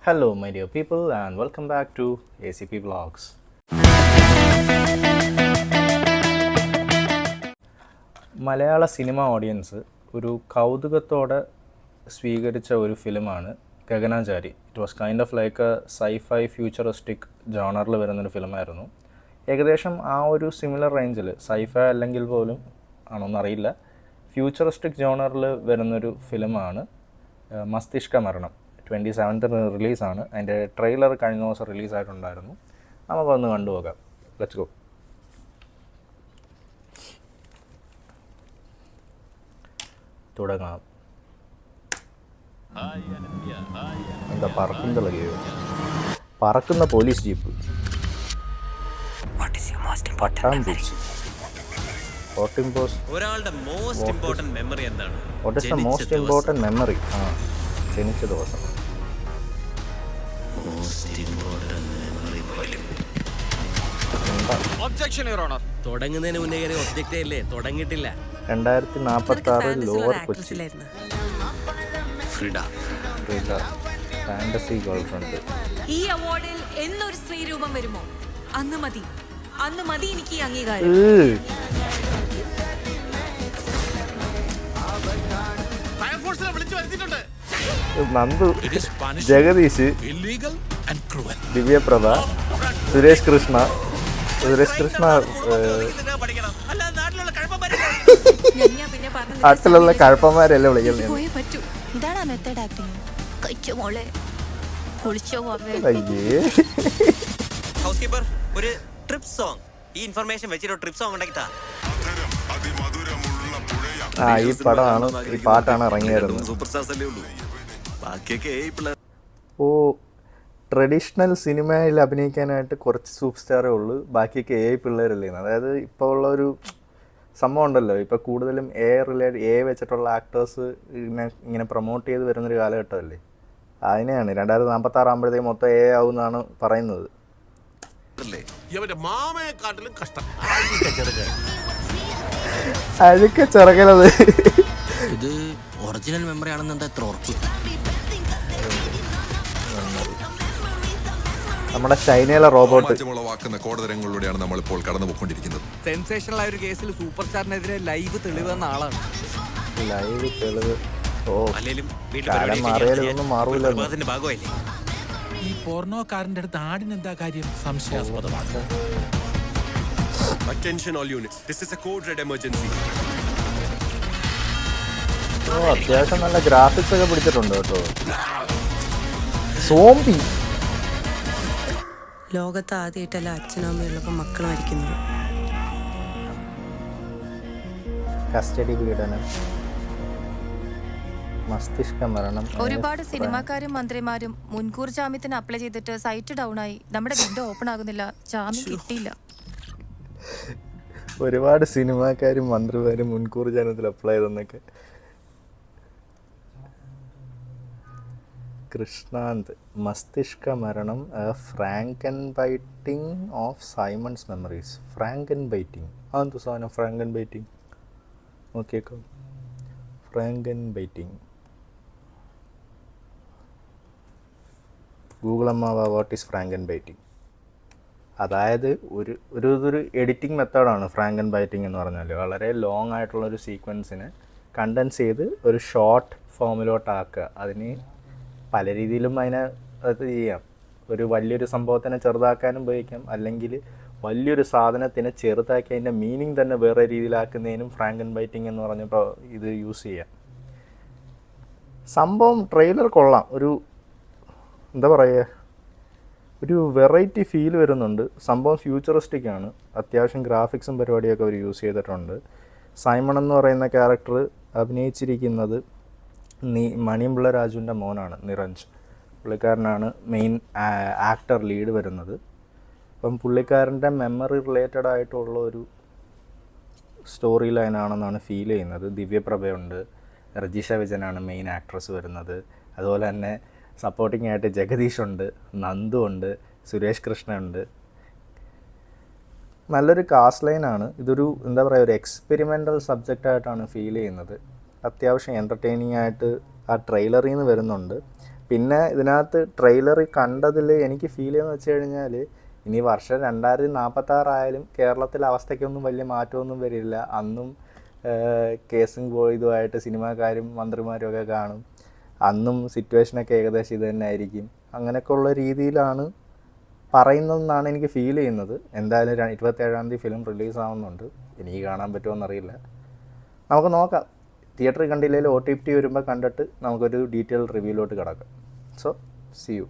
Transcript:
Hello, my dear people, and welcome back to ACP Vlogs. Malayala cinema audience ഒരു കൗതുകത്തോടെ സ്വീകരിച്ച ഒരു ഫിലിമാണ് Gaganachari. It was kind of like a sci-fi futuristic ജോണറിൽ വരുന്നൊരു ഫിലിമായിരുന്നു. ഏകദേശം ആ ഒരു സിമിലർ റേഞ്ചിൽ, സൈഫൈ അല്ലെങ്കിൽ പോലും ആണോന്നറിയില്ല, ഫ്യൂച്ചറിസ്റ്റിക് ജോണറിൽ വരുന്നൊരു ഫിലിമാണ് മസ്തിഷ്ക മരണം. 27th റിലീസാണ്. അതിൻ്റെ ട്രെയിലർ കഴിഞ്ഞ ദിവസം റിലീസായിട്ടുണ്ടായിരുന്നു. നമുക്കൊന്ന് കണ്ടുപോകാം. Let's go. തുടങ്ങാം. എന്താ പറക്കുന്നതിളകിയോ? പറക്കുന്ന പോലീസ് ജീപ്പ്, പട്ടാമ്പൂച്ചി. ഒരാളുടെ മോസ്റ്റ് ഇമ്പോർട്ടന്റ് മെമ്മറി എന്താണ്? What is the most important memory? ജനിച്ച ദിവസം. തുടങ്ങുന്നതിന് മുന്നേ ഒബ്ജക്റ്റേ ഇല്ലേ? തുടങ്ങിയിട്ടില്ല. 2046 ലോവർ കൊച്ചി. Fantasy girlfriend. ഈ അവാർഡിൽ എന്നൊരു സ്ത്രീ രൂപം വരുമോ അന്ന് മതി എനിക്ക് ഈ അംഗീകാരം. നന്ദു, ജഗദീഷ്, ദിവ്യപ്രഭ, സുരേഷ് കൃഷ്ണ. നാട്ടിലുള്ള കഴപ്പന്മാരെല്ലാം വിളിക്കുന്നത്. ഒരു ട്രിപ്പ് സോങ്, ഈ ഇൻഫർമേഷൻ വെച്ചിട്ട് ട്രിപ്പ് സോങ് ഉണ്ടാക്കിട്ടാ. ഈ പടമാണ്, ഈ പാട്ടാണ് ഇറങ്ങിയായിരുന്നു. ഓ, ട്രഡീഷണൽ സിനിമയിൽ അഭിനയിക്കാനായിട്ട് കുറച്ച് സൂപ്പർ സ്റ്റാറേ ഉള്ളൂ, ബാക്കിയൊക്കെ AI പിള്ളേരല്ലേ. അതായത് ഇപ്പോൾ ഉള്ള ഒരു സംഭവം ഉണ്ടല്ലോ, ഇപ്പോൾ കൂടുതലും AI വെച്ചിട്ടുള്ള ആക്ടേഴ്സ് ഇങ്ങനെ പ്രൊമോട്ട് ചെയ്ത് വരുന്നൊരു കാലഘട്ടമല്ലേ. അതിനെയാണ് 2046 ആകുമ്പോഴത്തേക്ക് മൊത്തം AI ആവുമെന്നാണ് പറയുന്നത്. അഴുക്ക ചെറുക്കനത്. ഇത് ഒറിജിനൽ മെമ്മറി ആണെന്നുണ്ട്. എത്ര ഉറപ്പ്? നമ്മുടെ ചൈനയിലെ റോബോട്ട്. കോടതിരങ്ങളിലൂടെയാണ് നമ്മൾ ഇപ്പോൾ കടന്നുപോയിക്കൊണ്ടിരിക്കുന്നത്. സെൻസേഷണൽ ആയ ഒരു കേസിൽ സൂപ്പർ സ്റ്റാറിനെതിരെ ലൈവ് തെളിവ് തന്ന ആളാണ്. ലൈവ് തെളിവ്. ഓ, കാലം മാറിയാലും ഇതൊന്നും മാറൂല. ഈ പോർണോക്കാരന്റെ അടുത്ത് ആടിനെന്താ കാര്യം? സംശയാസ്പദമാണ്. Attention all units. This is a code red emergency. ഓ, അത്യാവശ്യം നല്ല ഗ്രാഫിക്സ് ഒക്കെ പിടിച്ചിട്ടുണ്ട് കേട്ടോ. സോംബി. ലോകത്ത് ആദ്യമായിട്ടല്ല അച്ഛനും അമ്മയുള്ളപ്പോൾ മക്കൾ മരിക്കുന്നത്. കസ്റ്റഡി പീഡനം, മസ്തിഷ്ക മരണം. ഒരുപാട് സിനിമാക്കാരും മന്ത്രിമാരും മുൻകൂർ ജാമ്യത്തിന് അപ്ലൈ ചെയ്തിട്ട് സൈറ്റ് ഡൗൺ ആയി. നമ്മുടെ വിൻഡോ ഓപ്പൺ ആകുന്നില്ല, ജാമ്യം കിട്ടിയില്ല. ഒരുപാട് സിനിമാക്കാരും മന്ത്രിമാരും മുൻകൂർ ജാമ്യത്തിൽ അപ്ലൈ ചെയ്തെന്നൊക്കെ. കൃഷ്ണാന്ത്, മസ്തിഷ്ക മരണം, frankenbiting of Simon's memories. Frankenbiting, അതെന്തു സാധനം? ഫ്രാങ്കൻ ബൈറ്റിംഗ് നോക്കിയേക്കോ. Frankenbiting. ഗൂഗിൾ അമ്മാവ, വാട്ട് ഈസ് ഫ്രാങ്കൻ ബൈറ്റിംഗ്? അതായത് ഒരു എഡിറ്റിംഗ് മെത്തേഡാണ് ഫ്രാങ്കൻ ബൈറ്റിംഗ് എന്ന് പറഞ്ഞാൽ. വളരെ ലോങ് ആയിട്ടുള്ളൊരു സീക്വൻസിനെ കണ്ടൻസ് ചെയ്ത് ഒരു ഷോർട്ട് ഫോമിലോട്ടാക്കുക. അതിന് പല രീതിയിലും അത് ചെയ്യാം. ഒരു വലിയൊരു സംഭവത്തിനെ ചെറുതാക്കാനും ഉപയോഗിക്കാം, അല്ലെങ്കിൽ വലിയൊരു സാധനത്തിനെ ചെറുതാക്കി അതിൻ്റെ മീനിങ് തന്നെ വേറെ രീതിയിലാക്കുന്നതിനും ഫ്രാങ്കൻ ബൈറ്റിംഗ് എന്ന് പറഞ്ഞപ്പോൾ ഇത് യൂസ് ചെയ്യാം. സംഭവം ട്രെയിലർ കൊള്ളാം. ഒരു എന്താ പറയുക, ഒരു വെറൈറ്റി ഫീൽ വരുന്നുണ്ട്. സംഭവം ഫ്യൂച്ചറിസ്റ്റിക് ആണ്. അത്യാവശ്യം ഗ്രാഫിക്സും പരിപാടിയൊക്കെ അവർ യൂസ് ചെയ്തിട്ടുണ്ട്. സൈമൺ എന്ന് പറയുന്ന ക്യാരക്ടർ അഭിനയിച്ചിരിക്കുന്നത് മണിയമ്പിള്ള രാജുവിൻ്റെ മോനാണ്, നിരഞ്ജ്. പുള്ളിക്കാരനാണ് മെയിൻ ആക്ടർ ലീഡ് വരുന്നത്. അപ്പം പുള്ളിക്കാരൻ്റെ മെമ്മറി റിലേറ്റഡ് ആയിട്ടുള്ള ഒരു സ്റ്റോറി ലൈനാണെന്നാണ് ഫീൽ ചെയ്യുന്നത്. ദിവ്യപ്രഭയുണ്ട്, രജിഷ വിജയനാണ് മെയിൻ ആക്ട്രസ് വരുന്നത്. അതുപോലെ തന്നെ സപ്പോർട്ടിംഗ് ആയിട്ട് ജഗദീഷ് ഉണ്ട്, നന്ദു ഉണ്ട്, സുരേഷ് കൃഷ്ണ ഉണ്ട്. നല്ലൊരു കാസ്റ്റ് ലൈനാണ്. ഇതൊരു എന്താ പറയുക, ഒരു എക്സ്പെരിമെൻ്റൽ സബ്ജക്റ്റായിട്ടാണ് ഫീൽ ചെയ്യുന്നത്. അത്യാവശ്യം എൻ്റർടൈനിങ് ആയിട്ട് ആ ട്രെയിലറിൽ നിന്ന് വരുന്നുണ്ട്. പിന്നെ ഇതിനകത്ത് ട്രെയിലറിൽ കണ്ടതിൽ എനിക്ക് ഫീൽ ചെയ്യുന്നത് വെച്ച് കഴിഞ്ഞാൽ ഇനി വർഷം 2046 ആയാലും കേരളത്തിലെ അവസ്ഥയ്ക്കൊന്നും വലിയ മാറ്റമൊന്നും വരില്ല. അന്നും കേസും ഇതുമായിട്ട് സിനിമാക്കാരും മന്ത്രിമാരും ഒക്കെ കാണും. അന്നും സിറ്റുവേഷനൊക്കെ ഏകദേശം ഇത് തന്നെ ആയിരിക്കും. അങ്ങനെയൊക്കെ ഉള്ള രീതിയിലാണ് പറയുന്നതെന്നാണ് എനിക്ക് ഫീൽ ചെയ്യുന്നത്. എന്തായാലും 27-ാം തീയതി ഫിലിം റിലീസാവുന്നുണ്ട്. എനിക്ക് കാണാൻ പറ്റുമോയെന്നറിയില്ല. നമുക്ക് നോക്കാം. തിയേറ്ററിൽ കണ്ടില്ലെങ്കിൽ OTT വരുമ്പോൾ കണ്ടിട്ട് നമുക്കൊരു ഡീറ്റെയിൽ റിവ്യൂലോട്ട് കിടക്കാം. So see U.